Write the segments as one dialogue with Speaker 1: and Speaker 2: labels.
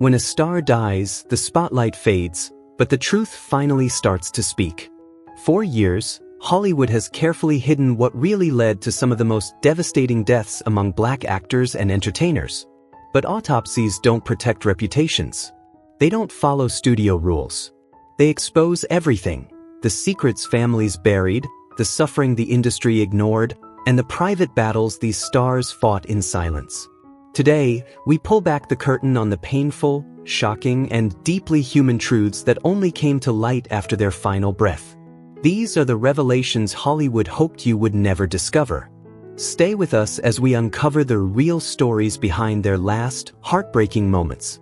Speaker 1: When a star dies, the spotlight fades, but the truth finally starts to speak. For years, Hollywood has carefully hidden what really led to some of the most devastating deaths among black actors and entertainers. But autopsies don't protect reputations. They don't follow studio rules. They expose everything: the secrets families buried, the suffering the industry ignored, and the private battles these stars fought in silence. Today, we pull back the curtain on the painful, shocking, and deeply human truths that only came to light after their final breath. These are the revelations Hollywood hoped you would never discover. Stay with us as we uncover the real stories behind their last, heartbreaking moments.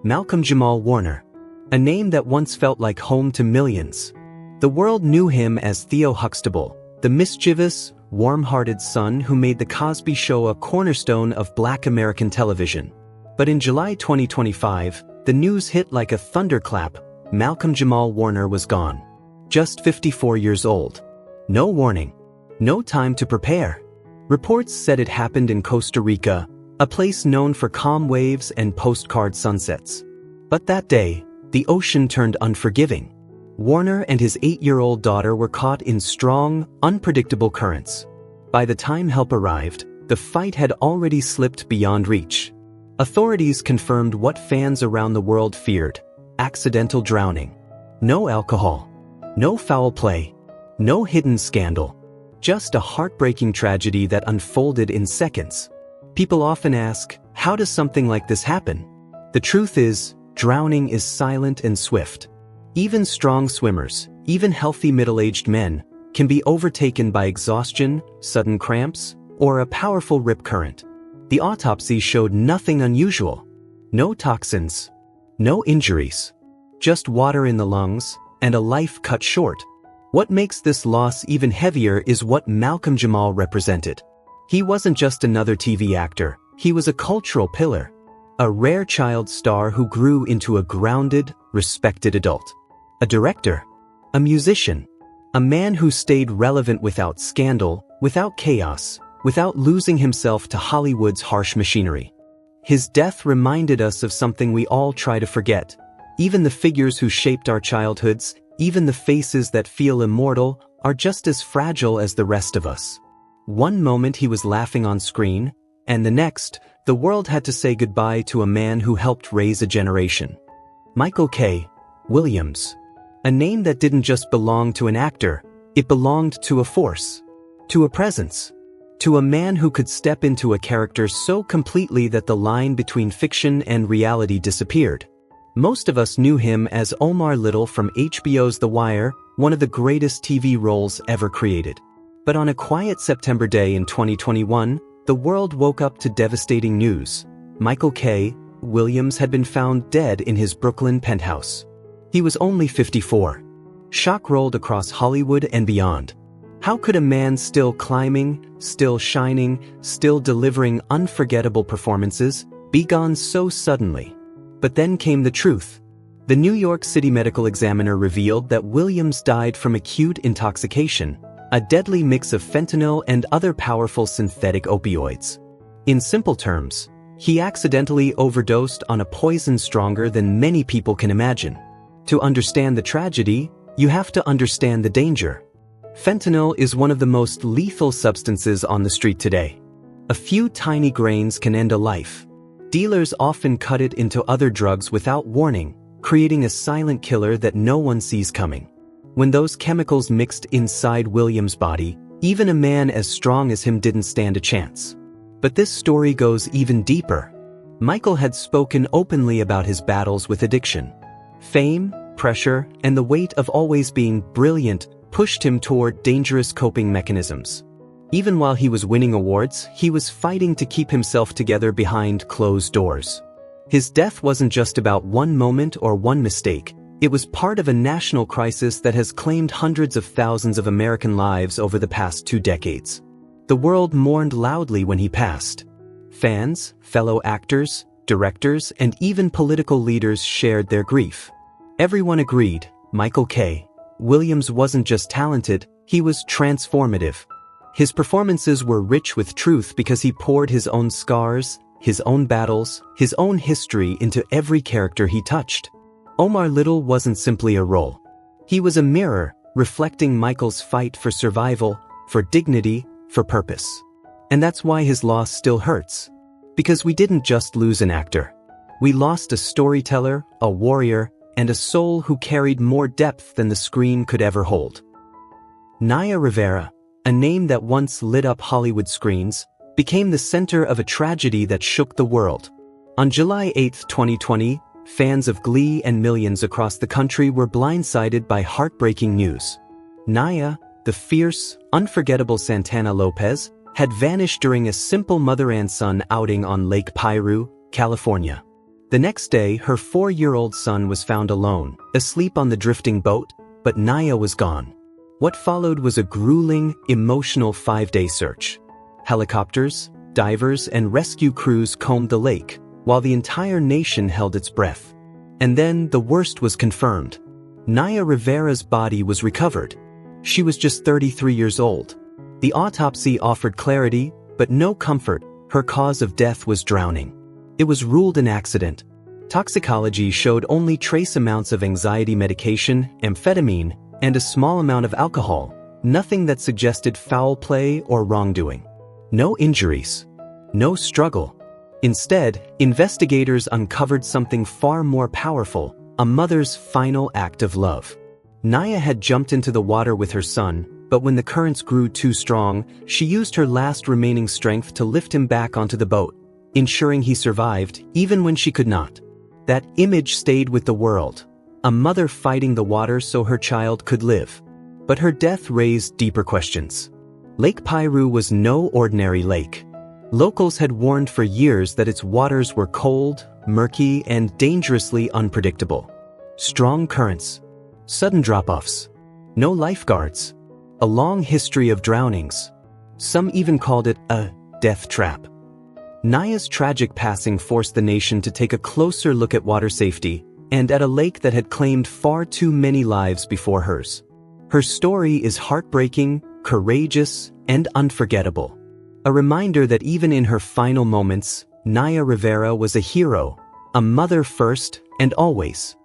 Speaker 1: Malcolm Jamal Warner. A name that once felt like home to millions. The world knew him as Theo Huxtable, the mischievous, warm-hearted son who made The Cosby Show a cornerstone of Black American television. But in July 2025, the news hit like a thunderclap: Malcolm Jamal Warner was gone. Just 54 years old. No warning. No time to prepare. Reports said it happened in Costa Rica, a place known for calm waves and postcard sunsets. But that day, the ocean turned unforgiving. Warner and his 8-year-old daughter were caught in strong, unpredictable currents. By the time help arrived, the fight had already slipped beyond reach. Authorities confirmed what fans around the world feared: accidental drowning. No alcohol. No foul play. No hidden scandal. Just a heartbreaking tragedy that unfolded in seconds. People often ask, how does something like this happen? The truth is, drowning is silent and swift. Even strong swimmers, even healthy middle-aged men, can be overtaken by exhaustion, sudden cramps, or a powerful rip current. The autopsy showed nothing unusual. No toxins. No injuries. Just water in the lungs, and a life cut short. What makes this loss even heavier is what Malcolm Jamal represented. He wasn't just another TV actor, he was a cultural pillar. A rare child star who grew into a grounded, respected adult. A director. A musician. A man who stayed relevant without scandal, without chaos, without losing himself to Hollywood's harsh machinery. His death reminded us of something we all try to forget. Even the figures who shaped our childhoods, even the faces that feel immortal, are just as fragile as the rest of us. One moment he was laughing on screen, and the next, the world had to say goodbye to a man who helped raise a generation. Michael K. Williams. A name that didn't just belong to an actor, it belonged to a force. To a presence. To a man who could step into a character so completely that the line between fiction and reality disappeared. Most of us knew him as Omar Little from HBO's The Wire, one of the greatest TV roles ever created. But on a quiet September day in 2021, the world woke up to devastating news. Michael K. Williams had been found dead in his Brooklyn penthouse. He was only 54. Shock rolled across Hollywood and beyond. How could a man still climbing, still shining, still delivering unforgettable performances, be gone so suddenly? But then came the truth. The New York City Medical Examiner revealed that Williams died from acute intoxication, a deadly mix of fentanyl and other powerful synthetic opioids. In simple terms, he accidentally overdosed on a poison stronger than many people can imagine. To understand the tragedy, you have to understand the danger. Fentanyl is one of the most lethal substances on the street today. A few tiny grains can end a life. Dealers often cut it into other drugs without warning, creating a silent killer that no one sees coming. When those chemicals mixed inside Williams' body, even a man as strong as him didn't stand a chance. But this story goes even deeper. Michael had spoken openly about his battles with addiction. Fame, pressure, and the weight of always being brilliant pushed him toward dangerous coping mechanisms. Even while he was winning awards, he was fighting to keep himself together behind closed doors. His death wasn't just about one moment or one mistake. It was part of a national crisis that has claimed hundreds of thousands of American lives over the past 2 decades. The world mourned loudly when he passed. Fans, fellow actors, directors, and even political leaders shared their grief. Everyone agreed, Michael K. Williams wasn't just talented, he was transformative. His performances were rich with truth because he poured his own scars, his own battles, his own history into every character he touched. Omar Little wasn't simply a role. He was a mirror, reflecting Michael's fight for survival, for dignity, for purpose. And that's why his loss still hurts. Because we didn't just lose an actor. We lost a storyteller, a warrior, and a soul who carried more depth than the screen could ever hold. Naya Rivera, a name that once lit up Hollywood screens, became the center of a tragedy that shook the world. On July 8, 2020, fans of Glee and millions across the country were blindsided by heartbreaking news. Naya, the fierce, unforgettable Santana Lopez, had vanished during a simple mother and son outing on Lake Piru, California. The next day, her 4-year-old son was found alone, asleep on the drifting boat, but Naya was gone. What followed was a grueling, emotional 5-day search. Helicopters, divers, and rescue crews combed the lake, while the entire nation held its breath. And then the worst was confirmed. Naya Rivera's body was recovered. She was just 33 years old. The autopsy offered clarity, but no comfort. Her cause of death was drowning. It was ruled an accident. Toxicology showed only trace amounts of anxiety medication, amphetamine, and a small amount of alcohol, nothing that suggested foul play or wrongdoing. No injuries. No struggle. Instead, investigators uncovered something far more powerful, a mother's final act of love. Naya had jumped into the water with her son, but when the currents grew too strong, she used her last remaining strength to lift him back onto the boat, ensuring he survived even when she could not. That image stayed with the world. A mother fighting the water so her child could live. But her death raised deeper questions. Lake Piru was no ordinary lake. Locals had warned for years that its waters were cold, murky, and dangerously unpredictable. Strong currents. Sudden drop-offs. No lifeguards. A long history of drownings. Some even called it a death trap. Naya's tragic passing forced the nation to take a closer look at water safety, and at a lake that had claimed far too many lives before hers. Her story is heartbreaking, courageous, and unforgettable. A reminder that even in her final moments, Naya Rivera was a hero, a mother first and always.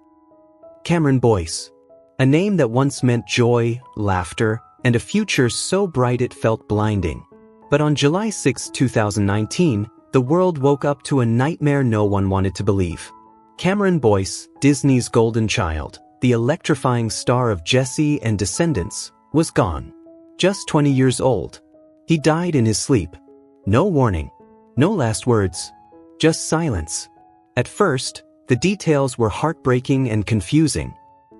Speaker 1: Cameron Boyce. A name that once meant joy, laughter, and a future so bright it felt blinding. But on July 6, 2019, the world woke up to a nightmare no one wanted to believe. Cameron Boyce, Disney's golden child, the electrifying star of Jessie and Descendants, was gone. Just 20 years old. He died in his sleep. No warning. No last words. Just silence. At first, the details were heartbreaking and confusing.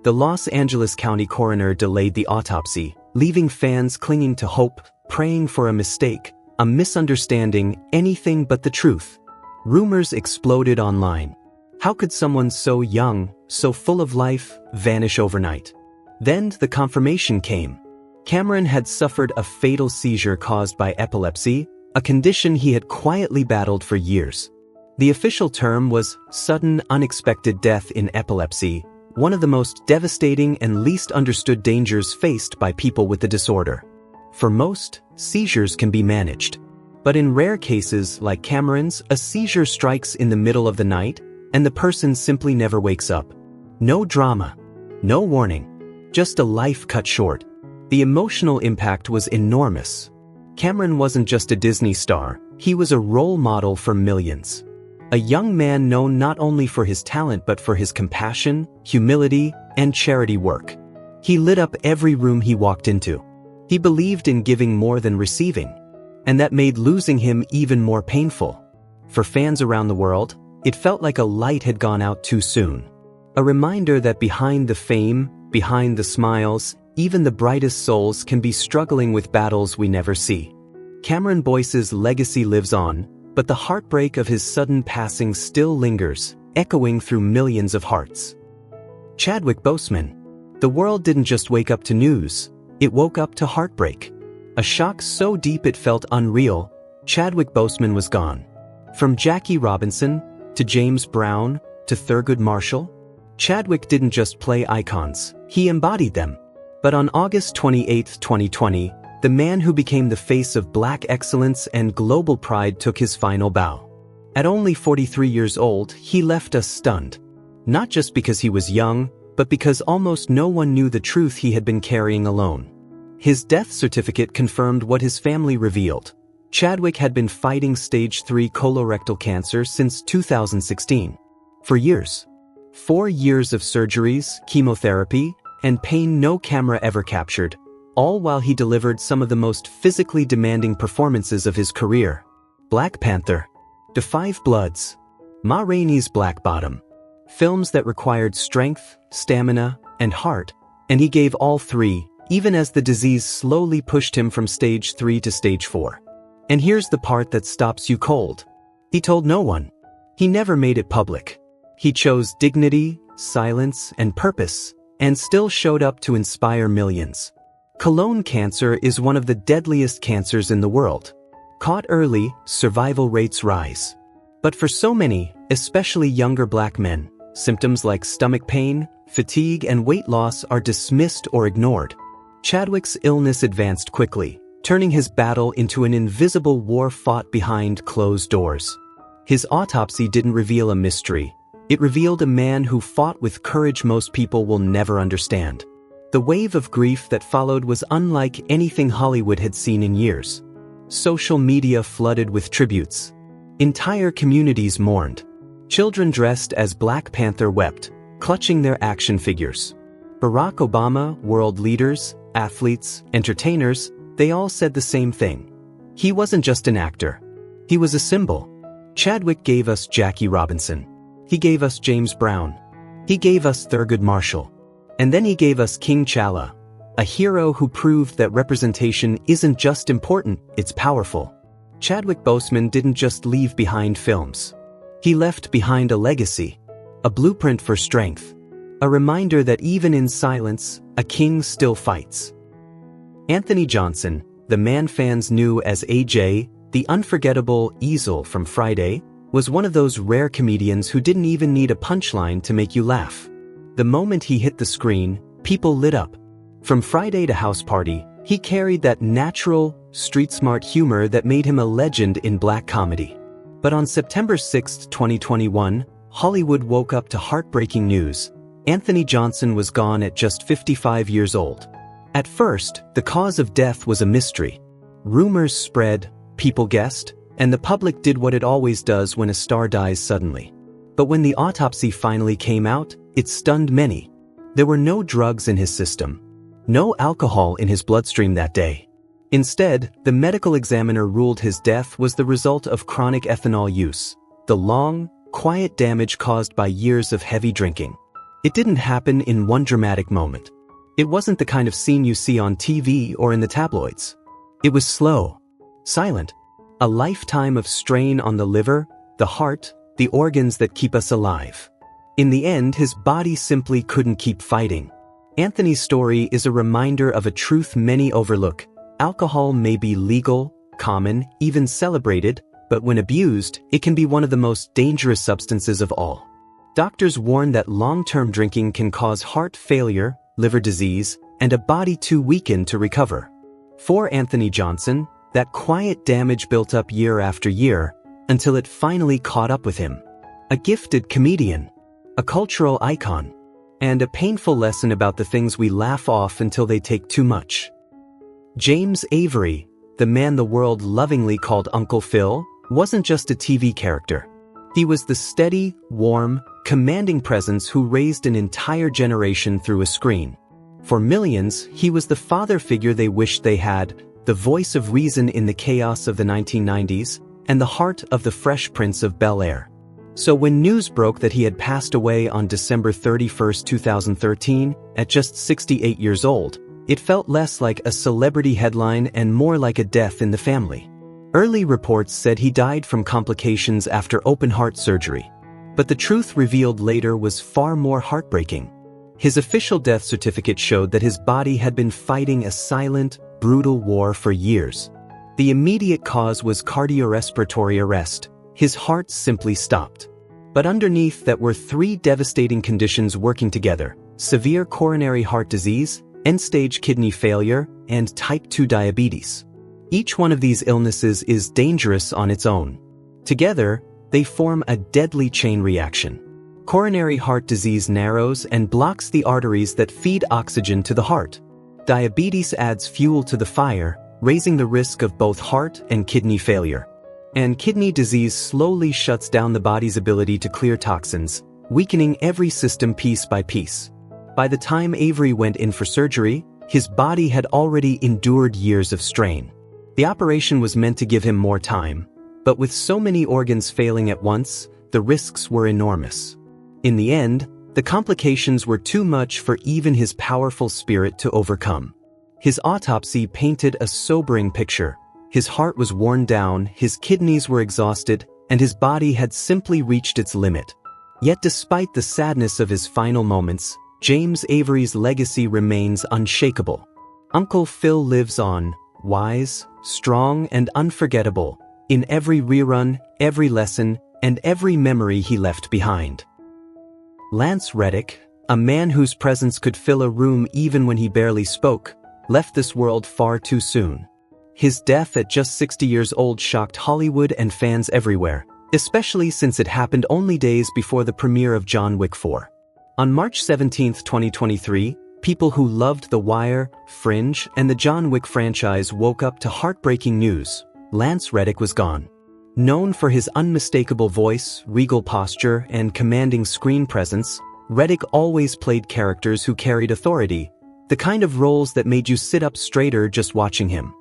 Speaker 1: The Los Angeles County coroner delayed the autopsy, leaving fans clinging to hope, praying for a mistake, a misunderstanding, anything but the truth. Rumors exploded online. How could someone so young, so full of life, vanish overnight? Then the confirmation came. Cameron had suffered a fatal seizure caused by epilepsy, a condition he had quietly battled for years. The official term was sudden, unexpected death in epilepsy, one of the most devastating and least understood dangers faced by people with the disorder. For most, seizures can be managed. But in rare cases like Cameron's, a seizure strikes in the middle of the night, and the person simply never wakes up. No drama. No warning. Just a life cut short. The emotional impact was enormous. Cameron wasn't just a Disney star, he was a role model for millions. A young man known not only for his talent but for his compassion, humility, and charity work. He lit up every room he walked into. He believed in giving more than receiving. And that made losing him even more painful. For fans around the world, it felt like a light had gone out too soon. A reminder that behind the fame, behind the smiles, even the brightest souls can be struggling with battles we never see. Cameron Boyce's legacy lives on, but the heartbreak of his sudden passing still lingers, echoing through millions of hearts. Chadwick Boseman. The world didn't just wake up to news, it woke up to heartbreak. A shock so deep it felt unreal, Chadwick Boseman was gone. From Jackie Robinson, to James Brown, to Thurgood Marshall, Chadwick didn't just play icons, he embodied them. But on August 28, 2020, the man who became the face of Black excellence and global pride took his final bow. At only 43 years old, he left us stunned. Not just because he was young, but because almost no one knew the truth he had been carrying alone. His death certificate confirmed what his family revealed. Chadwick had been fighting stage 3 colorectal cancer since 2016. For years. 4 years of surgeries, chemotherapy, and pain no camera ever captured, all while he delivered some of the most physically demanding performances of his career. Black Panther, The Five Bloods, Ma Rainey's Black Bottom. Films that required strength, stamina, and heart, and he gave all three, even as the disease slowly pushed him from stage 3 to stage 4. And here's the part that stops you cold. He told no one. He never made it public. He chose dignity, silence, and purpose, and still showed up to inspire millions. Colon cancer is one of the deadliest cancers in the world. Caught early, survival rates rise. But for so many, especially younger black men, symptoms like stomach pain, fatigue, and weight loss are dismissed or ignored. Chadwick's illness advanced quickly, turning his battle into an invisible war fought behind closed doors. His autopsy didn't reveal a mystery. It revealed a man who fought with courage most people will never understand. The wave of grief that followed was unlike anything Hollywood had seen in years. Social media flooded with tributes. Entire communities mourned. Children dressed as Black Panther wept, clutching their action figures. Barack Obama, world leaders, athletes, entertainers, they all said the same thing. He wasn't just an actor. He was a symbol. Chadwick gave us Jackie Robinson. He gave us James Brown. He gave us Thurgood Marshall. And then he gave us King T'Challa, a hero who proved that representation isn't just important, it's powerful. Chadwick Boseman didn't just leave behind films. He left behind a legacy, a blueprint for strength, a reminder that even in silence, a king still fights. Anthony Johnson, the man fans knew as AJ, the unforgettable Easel from Friday, was one of those rare comedians who didn't even need a punchline to make you laugh. The moment he hit the screen, people lit up. From Friday to House Party, he carried that natural, street-smart humor that made him a legend in black comedy. But on September 6, 2021, Hollywood woke up to heartbreaking news. Anthony Johnson was gone at just 55 years old. At first, the cause of death was a mystery. Rumors spread, people guessed, and the public did what it always does when a star dies suddenly. But when the autopsy finally came out, it stunned many. There were no drugs in his system. No alcohol in his bloodstream that day. Instead, the medical examiner ruled his death was the result of chronic ethanol use, the long, quiet damage caused by years of heavy drinking. It didn't happen in one dramatic moment. It wasn't the kind of scene you see on TV or in the tabloids. It was slow, silent, a lifetime of strain on the liver, the heart, the organs that keep us alive. In the end, his body simply couldn't keep fighting. Anthony's story is a reminder of a truth many overlook. Alcohol may be legal, common, even celebrated, but when abused, it can be one of the most dangerous substances of all. Doctors warn that long-term drinking can cause heart failure, liver disease, and a body too weakened to recover. For Anthony Johnson, that quiet damage built up year after year, until it finally caught up with him. A gifted comedian, a cultural icon, and a painful lesson about the things we laugh off until they take too much. James Avery, the man the world lovingly called Uncle Phil, wasn't just a TV character. He was the steady, warm, commanding presence who raised an entire generation through a screen. For millions, he was the father figure they wished they had, the voice of reason in the chaos of the 1990s, and the heart of the Fresh Prince of Bel-Air. So when news broke that he had passed away on December 31, 2013, at just 68 years old, it felt less like a celebrity headline and more like a death in the family. Early reports said he died from complications after open-heart surgery. But the truth revealed later was far more heartbreaking. His official death certificate showed that his body had been fighting a silent, brutal war for years. The immediate cause was cardiorespiratory arrest. His heart simply stopped. But underneath that were three devastating conditions working together: severe coronary heart disease, end-stage kidney failure, and type 2 diabetes. Each one of these illnesses is dangerous on its own. Together, They form a deadly chain reaction. Coronary heart disease narrows and blocks the arteries that feed oxygen to the heart. Diabetes adds fuel to the fire, raising the risk of both heart and kidney failure. And kidney disease slowly shuts down the body's ability to clear toxins, weakening every system piece by piece. By the time Avery went in for surgery, his body had already endured years of strain. The operation was meant to give him more time, but with so many organs failing at once, the risks were enormous. In the end, the complications were too much for even his powerful spirit to overcome. His autopsy painted a sobering picture. His heart was worn down, his kidneys were exhausted, and his body had simply reached its limit. Yet despite the sadness of his final moments, James Avery's legacy remains unshakable. Uncle Phil lives on, wise, strong, and unforgettable, in every rerun, every lesson, and every memory he left behind. Lance Reddick, a man whose presence could fill a room even when he barely spoke, left this world far too soon. His death at just 60 years old shocked Hollywood and fans everywhere, especially since it happened only days before the premiere of John Wick 4. On March 17, 2023, people who loved The Wire, Fringe, and the John Wick franchise woke up to heartbreaking news. Lance Reddick was gone. Known for his unmistakable voice, regal posture, and commanding screen presence, Reddick always played characters who carried authority, the kind of roles that made you sit up straighter just watching him.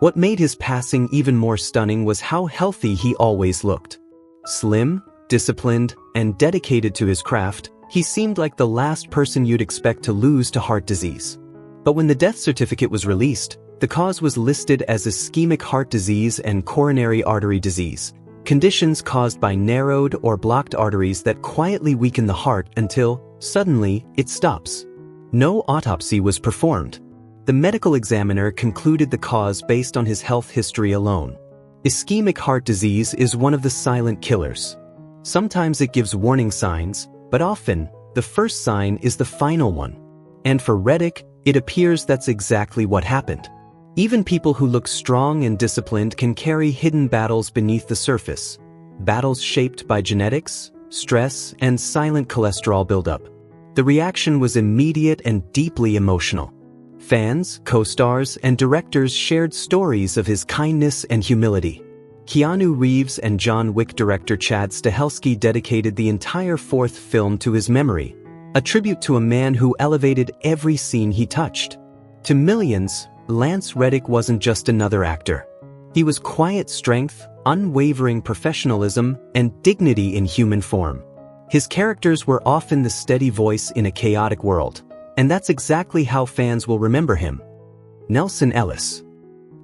Speaker 1: What made his passing even more stunning was how healthy he always looked. Slim, disciplined, and dedicated to his craft, he seemed like the last person you'd expect to lose to heart disease. But when the death certificate was released, the cause was listed as ischemic heart disease and coronary artery disease, conditions caused by narrowed or blocked arteries that quietly weaken the heart until, suddenly, it stops. No autopsy was performed. The medical examiner concluded the cause based on his health history alone. Ischemic heart disease is one of the silent killers. Sometimes it gives warning signs, but often, the first sign is the final one. And for Reddick, it appears that's exactly what happened. Even people who look strong and disciplined can carry hidden battles beneath the surface. Battles shaped by genetics, stress, and silent cholesterol buildup. The reaction was immediate and deeply emotional. Fans, co-stars, and directors shared stories of his kindness and humility. Keanu Reeves and John Wick director Chad Stahelski dedicated the entire fourth film to his memory, a tribute to a man who elevated every scene he touched. To millions, Lance Reddick wasn't just another actor. He was quiet strength, unwavering professionalism, and dignity in human form. His characters were often the steady voice in a chaotic world, and that's exactly how fans will remember him. Nelson Ellis.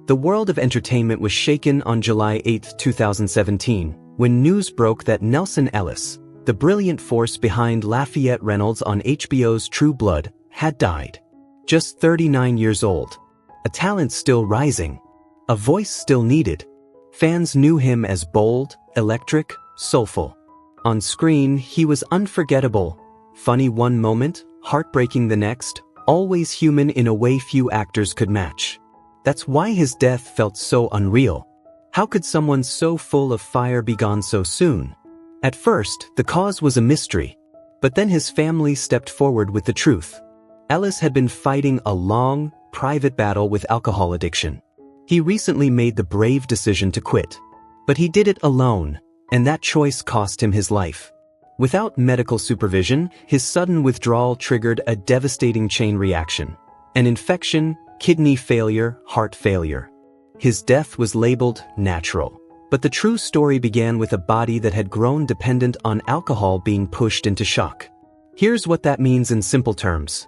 Speaker 1: The world of entertainment was shaken on July 8, 2017, when news broke that Nelson Ellis, the brilliant force behind Lafayette Reynolds on HBO's True Blood, had died. Just 39 years old. A talent still rising. A voice still needed. Fans knew him as bold, electric, soulful. On screen, he was unforgettable. Funny one moment, heartbreaking the next, always human in a way few actors could match. That's why his death felt so unreal. How could someone so full of fire be gone so soon? At first, the cause was a mystery. But then his family stepped forward with the truth. Ellis had been fighting a long, private battle with alcohol addiction. He recently made the brave decision to quit. But he did it alone, and that choice cost him his life. Without medical supervision, his sudden withdrawal triggered a devastating chain reaction. An infection, kidney failure, heart failure. His death was labeled natural. But the true story began with a body that had grown dependent on alcohol being pushed into shock. Here's what that means in simple terms.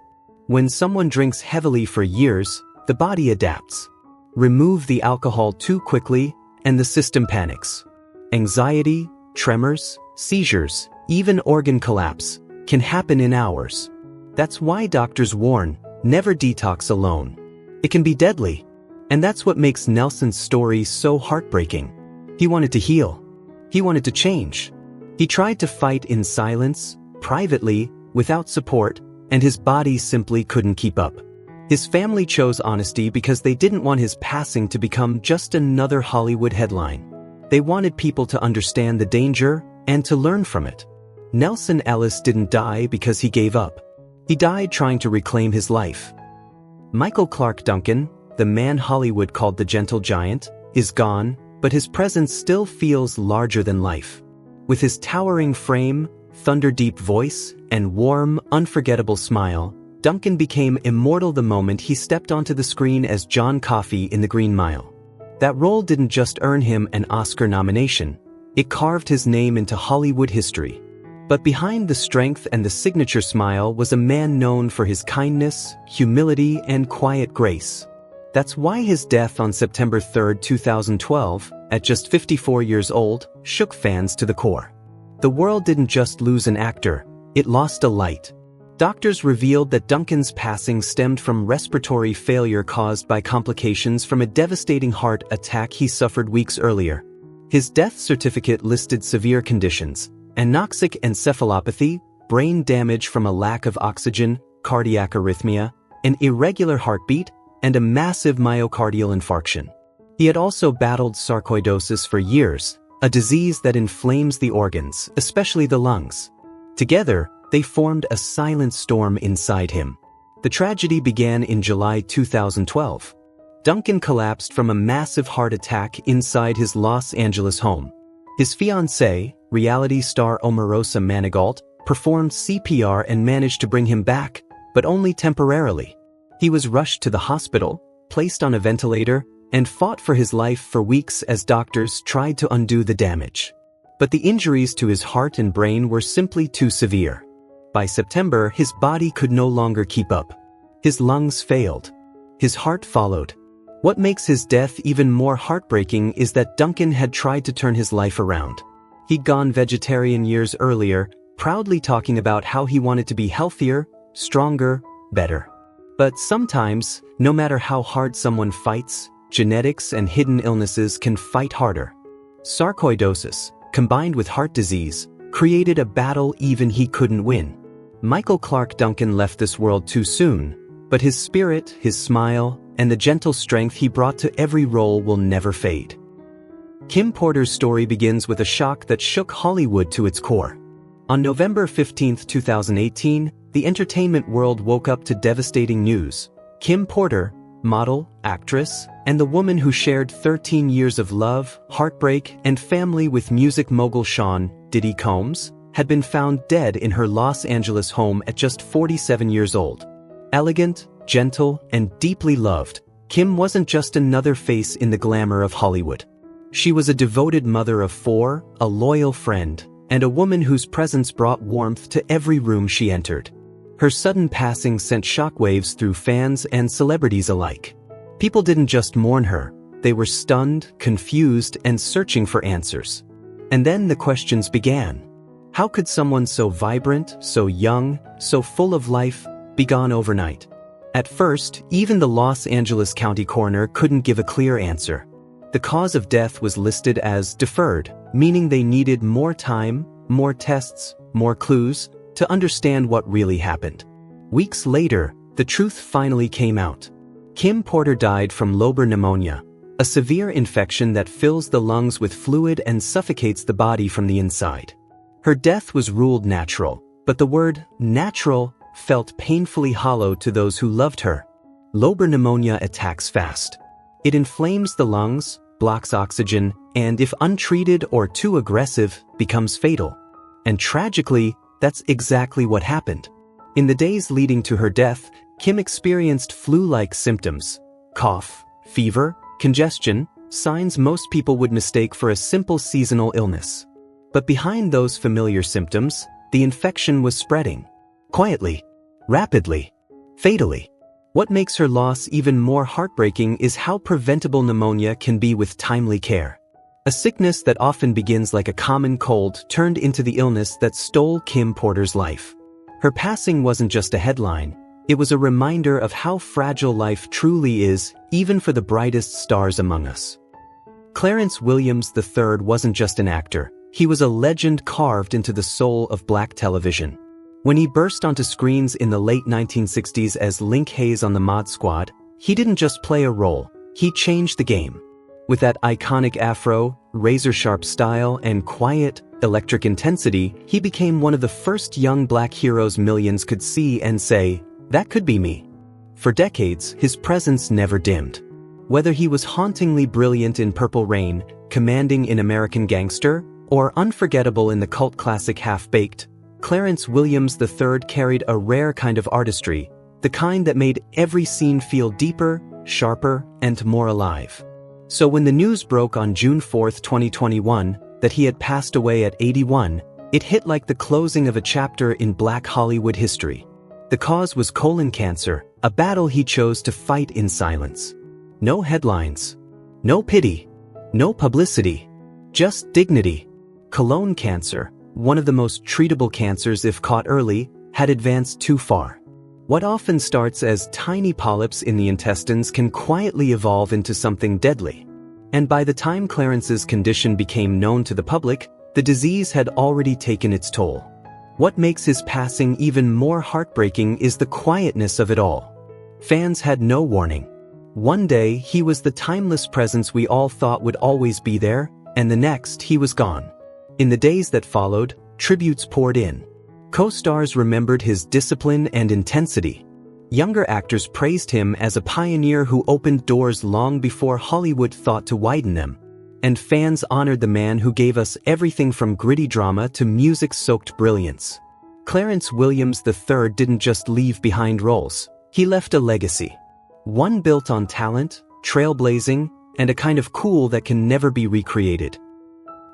Speaker 1: When someone drinks heavily for years, the body adapts. Remove the alcohol too quickly, and the system panics. Anxiety, tremors, seizures, even organ collapse can happen in hours. That's why doctors warn, never detox alone. It can be deadly. And that's what makes Nelson's story so heartbreaking. He wanted to heal. He wanted to change. He tried to fight in silence, privately, without support, and his body simply couldn't keep up. His family chose honesty because they didn't want his passing to become just another Hollywood headline. They wanted people to understand the danger, and to learn from it. Nelson Ellis didn't die because he gave up. He died trying to reclaim his life. Michael Clarke Duncan, the man Hollywood called the gentle giant, is gone, but his presence still feels larger than life. With his towering frame, thunder-deep voice, and warm, unforgettable smile, Duncan became immortal the moment he stepped onto the screen as John Coffey in The Green Mile. That role didn't just earn him an Oscar nomination, it carved his name into Hollywood history. But behind the strength and the signature smile was a man known for his kindness, humility, and quiet grace. That's why his death on September 3, 2012, at just 54 years old, shook fans to the core. The world didn't just lose an actor, it lost a light. Doctors revealed that Duncan's passing stemmed from respiratory failure caused by complications from a devastating heart attack he suffered weeks earlier. His death certificate listed severe conditions: anoxic encephalopathy, brain damage from a lack of oxygen, cardiac arrhythmia, an irregular heartbeat, and a massive myocardial infarction. He had also battled sarcoidosis for years, a disease that inflames the organs, especially the lungs. Together, they formed a silent storm inside him. The tragedy began in July 2012. Duncan collapsed from a massive heart attack inside his Los Angeles home. His fiancée, reality star Omarosa Manigault, performed CPR and managed to bring him back, but only temporarily. He was rushed to the hospital, placed on a ventilator, and fought for his life for weeks as doctors tried to undo the damage. But the injuries to his heart and brain were simply too severe. By September, his body could no longer keep up. His lungs failed. His heart followed. What makes his death even more heartbreaking is that Duncan had tried to turn his life around. He'd gone vegetarian years earlier, proudly talking about how he wanted to be healthier, stronger, better. But sometimes, no matter how hard someone fights, genetics and hidden illnesses can fight harder. Sarcoidosis, combined with heart disease, created a battle even he couldn't win. Michael Clarke Duncan left this world too soon, but his spirit, his smile, and the gentle strength he brought to every role will never fade. Kim Porter's story begins with a shock that shook Hollywood to its core. On November 15, 2018, the entertainment world woke up to devastating news. Kim Porter, model, actress, and the woman who shared 13 years of love, heartbreak, and family with music mogul Sean "Diddy" Combs, had been found dead in her Los Angeles home at just 47 years old. Elegant, gentle, and deeply loved, Kim wasn't just another face in the glamour of Hollywood. She was a devoted mother of 4, a loyal friend, and a woman whose presence brought warmth to every room she entered. Her sudden passing sent shockwaves through fans and celebrities alike. People didn't just mourn her, they were stunned, confused, and searching for answers. And then the questions began. How could someone so vibrant, so young, so full of life, be gone overnight? At first, even the Los Angeles County coroner couldn't give a clear answer. The cause of death was listed as deferred, meaning they needed more time, more tests, more clues, to understand what really happened. Weeks later, the truth finally came out. Kim Porter died from lobar pneumonia, a severe infection that fills the lungs with fluid and suffocates the body from the inside. Her death was ruled natural, but the word natural felt painfully hollow to those who loved her. Lobar pneumonia attacks fast. It inflames the lungs, blocks oxygen, and if untreated or too aggressive, becomes fatal. And tragically, that's exactly what happened. In the days leading to her death, Kim experienced flu-like symptoms: cough, fever, congestion, signs most people would mistake for a simple seasonal illness. But behind those familiar symptoms, the infection was spreading. Quietly, rapidly, fatally. What makes her loss even more heartbreaking is how preventable pneumonia can be with timely care. A sickness that often begins like a common cold turned into the illness that stole Kim Porter's life. Her passing wasn't just a headline, it was a reminder of how fragile life truly is, even for the brightest stars among us. Clarence Williams III wasn't just an actor, he was a legend carved into the soul of black television. When he burst onto screens in the late 1960s as Link Hayes on the Mod Squad, he didn't just play a role, he changed the game. With that iconic afro, razor-sharp style, and quiet, electric intensity, he became one of the first young black heroes millions could see and say, "That could be me." For decades, his presence never dimmed. Whether he was hauntingly brilliant in Purple Rain, commanding in American Gangster, or unforgettable in the cult classic Half-Baked, Clarence Williams III carried a rare kind of artistry, the kind that made every scene feel deeper, sharper, and more alive. So when the news broke on June 4, 2021, that he had passed away at 81, it hit like the closing of a chapter in Black Hollywood history. The cause was colon cancer, a battle he chose to fight in silence. No headlines. No pity. No publicity. Just dignity. Colon cancer, one of the most treatable cancers if caught early, had advanced too far. What often starts as tiny polyps in the intestines can quietly evolve into something deadly. And by the time Clarence's condition became known to the public, the disease had already taken its toll. What makes his passing even more heartbreaking is the quietness of it all. Fans had no warning. One day, he was the timeless presence we all thought would always be there, and the next, he was gone. In the days that followed, tributes poured in. Co-stars remembered his discipline and intensity. Younger actors praised him as a pioneer who opened doors long before Hollywood thought to widen them. And fans honored the man who gave us everything from gritty drama to music-soaked brilliance. Clarence Williams III didn't just leave behind roles, he left a legacy. One built on talent, trailblazing, and a kind of cool that can never be recreated.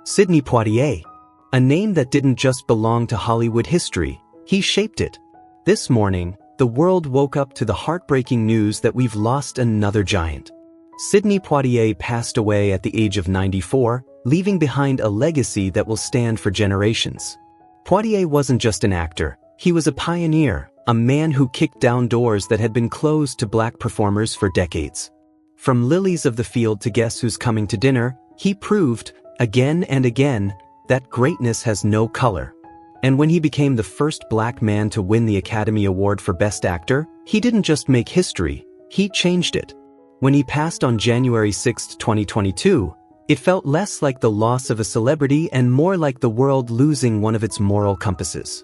Speaker 1: Sidney Poitier, a name that didn't just belong to Hollywood history, he shaped it. This morning, the world woke up to the heartbreaking news that we've lost another giant. Sidney Poitier passed away at the age of 94, leaving behind a legacy that will stand for generations. Poitier wasn't just an actor, he was a pioneer, a man who kicked down doors that had been closed to black performers for decades. From Lilies of the Field to Guess Who's Coming to Dinner, he proved, again and again, that greatness has no color. And when he became the first black man to win the Academy Award for Best Actor, he didn't just make history, he changed it. When he passed on January 6, 2022, it felt less like the loss of a celebrity and more like the world losing one of its moral compasses.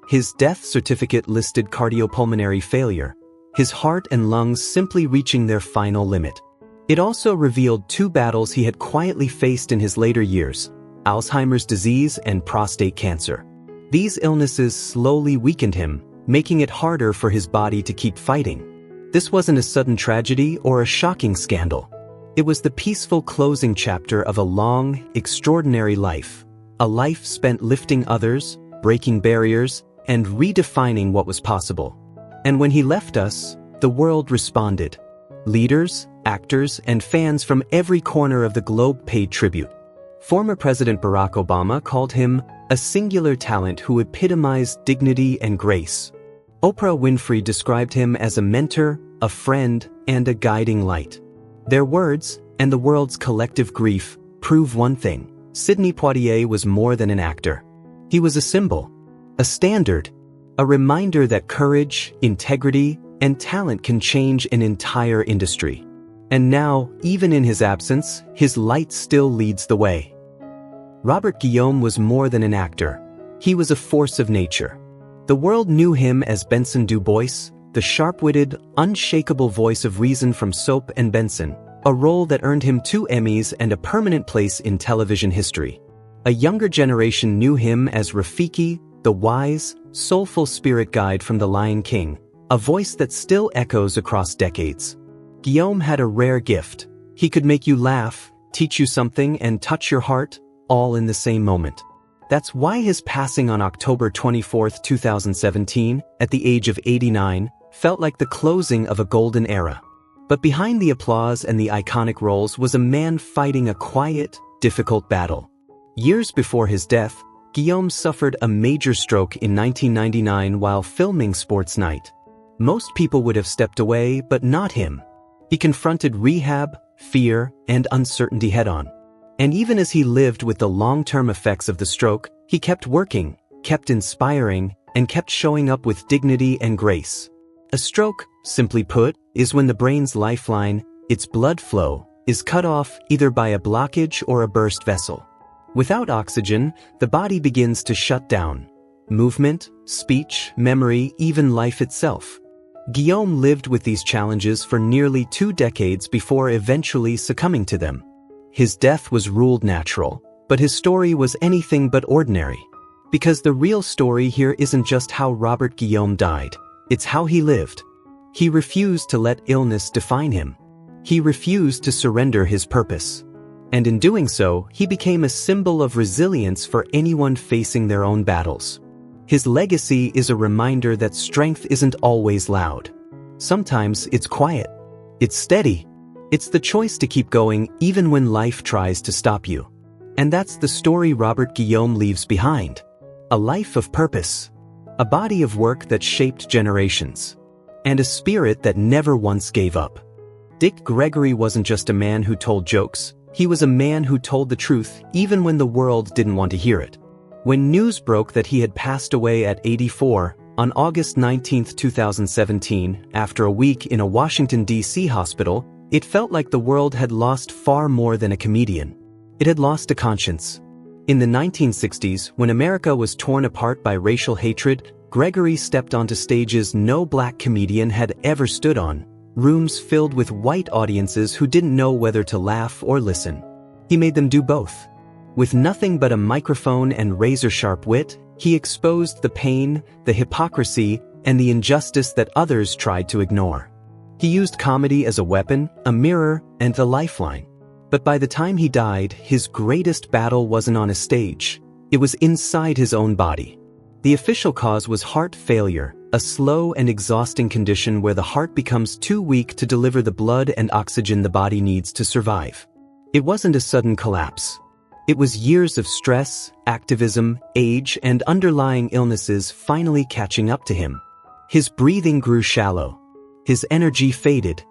Speaker 1: His death certificate listed cardiopulmonary failure, his heart and lungs simply reaching their final limit. It also revealed two battles he had quietly faced in his later years: Alzheimer's disease and prostate cancer. These illnesses slowly weakened him, making it harder for his body to keep fighting. This wasn't a sudden tragedy or a shocking scandal. It was the peaceful closing chapter of a long, extraordinary life. A life spent lifting others, breaking barriers, and redefining what was possible. And when he left us, the world responded. Leaders, actors, and fans from every corner of the globe paid tribute. Former President Barack Obama called him a singular talent who epitomized dignity and grace. Oprah Winfrey described him as a mentor, a friend, and a guiding light. Their words, and the world's collective grief, prove one thing: Sidney Poitier was more than an actor. He was a symbol, a standard, a reminder that courage, integrity, and talent can change an entire industry. And now, even in his absence, his light still leads the way. Robert Guillaume was more than an actor. He was a force of nature. The world knew him as Benson Du Bois, the sharp-witted, unshakable voice of reason from Soap and Benson, a role that earned him 2 Emmys and a permanent place in television history. A younger generation knew him as Rafiki, the wise, soulful spirit guide from The Lion King, a voice that still echoes across decades. Guillaume had a rare gift. He could make you laugh, teach you something, and touch your heart, all in the same moment. That's why his passing on October 24, 2017, at the age of 89, felt like the closing of a golden era. But behind the applause and the iconic roles was a man fighting a quiet, difficult battle. Years before his death, Guillaume suffered a major stroke in 1999 while filming Sports Night. Most people would have stepped away, but not him. He confronted rehab, fear, and uncertainty head-on. And even as he lived with the long-term effects of the stroke, he kept working, kept inspiring, and kept showing up with dignity and grace. A stroke, simply put, is when the brain's lifeline, its blood flow, is cut off either by a blockage or a burst vessel. Without oxygen, the body begins to shut down. Movement, speech, memory, even life itself. Guillaume lived with these challenges for nearly 2 decades before eventually succumbing to them. His death was ruled natural, but his story was anything but ordinary. Because the real story here isn't just how Robert Guillaume died, it's how he lived. He refused to let illness define him. He refused to surrender his purpose. And in doing so, he became a symbol of resilience for anyone facing their own battles. His legacy is a reminder that strength isn't always loud. Sometimes it's quiet. It's steady. It's the choice to keep going even when life tries to stop you. And that's the story Robert Guillaume leaves behind. A life of purpose. A body of work that shaped generations. And a spirit that never once gave up. Dick Gregory wasn't just a man who told jokes. He was a man who told the truth even when the world didn't want to hear it. When news broke that he had passed away at 84, on August 19, 2017, after a week in a Washington, D.C. hospital, it felt like the world had lost far more than a comedian. It had lost a conscience. In the 1960s, when America was torn apart by racial hatred, Gregory stepped onto stages no black comedian had ever stood on, rooms filled with white audiences who didn't know whether to laugh or listen. He made them do both. With nothing but a microphone and razor-sharp wit, he exposed the pain, the hypocrisy, and the injustice that others tried to ignore. He used comedy as a weapon, a mirror, and a lifeline. But by the time he died, his greatest battle wasn't on a stage. It was inside his own body. The official cause was heart failure, a slow and exhausting condition where the heart becomes too weak to deliver the blood and oxygen the body needs to survive. It wasn't a sudden collapse. It was years of stress, activism, age, and underlying illnesses finally catching up to him. His breathing grew shallow. His energy faded.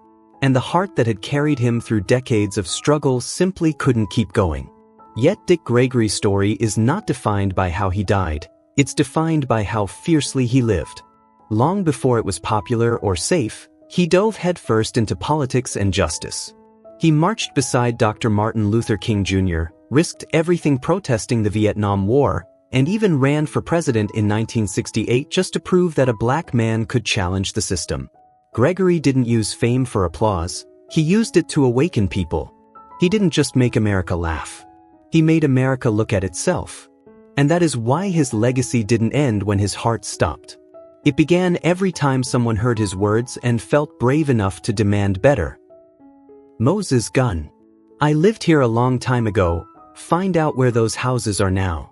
Speaker 1: And the heart that had carried him through decades of struggle simply couldn't keep going. Yet Dick Gregory's story is not defined by how he died. It's defined by how fiercely he lived. Long before it was popular or safe, he dove headfirst into politics and justice. He marched beside Dr. Martin Luther King Jr., risked everything protesting the Vietnam War, and even ran for president in 1968 just to prove that a black man could challenge the system. Gregory didn't use fame for applause. He used it to awaken people. He didn't just make America laugh. He made America look at itself. And that is why his legacy didn't end when his heart stopped. It began every time someone heard his words and felt brave enough to demand better. Moses Gunn. I lived here a long time ago. Find out where those houses are now.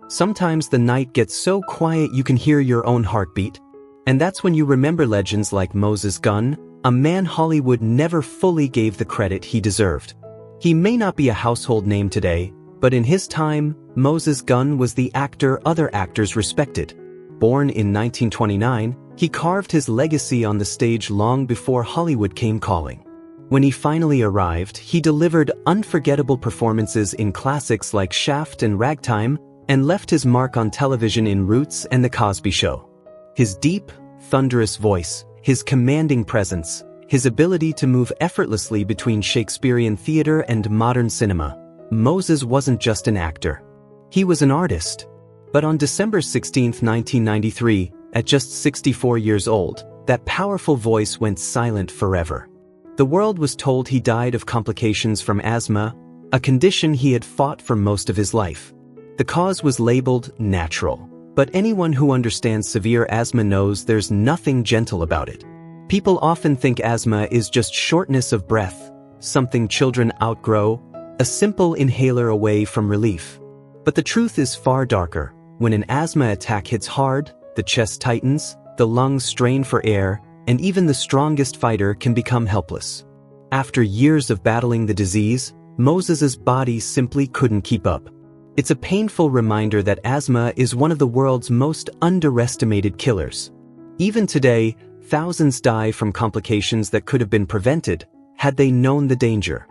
Speaker 1: Sometimes the night gets so quiet you can hear your own heartbeat. And that's when you remember legends like Moses Gunn, a man Hollywood never fully gave the credit he deserved. He may not be a household name today, but in his time, Moses Gunn was the actor other actors respected. Born in 1929, he carved his legacy on the stage long before Hollywood came calling. When he finally arrived, he delivered unforgettable performances in classics like Shaft and Ragtime, and left his mark on television in Roots and The Cosby Show. His deep, thunderous voice, his commanding presence, his ability to move effortlessly between Shakespearean theater and modern cinema. Moses wasn't just an actor. He was an artist. But on December 16, 1993, at just 64 years old, that powerful voice went silent forever. The world was told he died of complications from asthma, a condition he had fought for most of his life. The cause was labeled natural. But anyone who understands severe asthma knows there's nothing gentle about it. People often think asthma is just shortness of breath, something children outgrow, a simple inhaler away from relief. But the truth is far darker. When an asthma attack hits hard, the chest tightens, the lungs strain for air, and even the strongest fighter can become helpless. After years of battling the disease, Moses's body simply couldn't keep up. It's a painful reminder that asthma is one of the world's most underestimated killers. Even today, thousands die from complications that could have been prevented had they known the danger.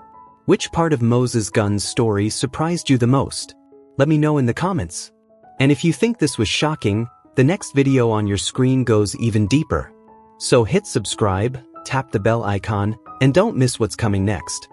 Speaker 1: Which part of Moses Gunn's story surprised you the most? Let me know in the comments. And if you think this was shocking, the next video on your screen goes even deeper. So hit subscribe, tap the bell icon, and don't miss what's coming next.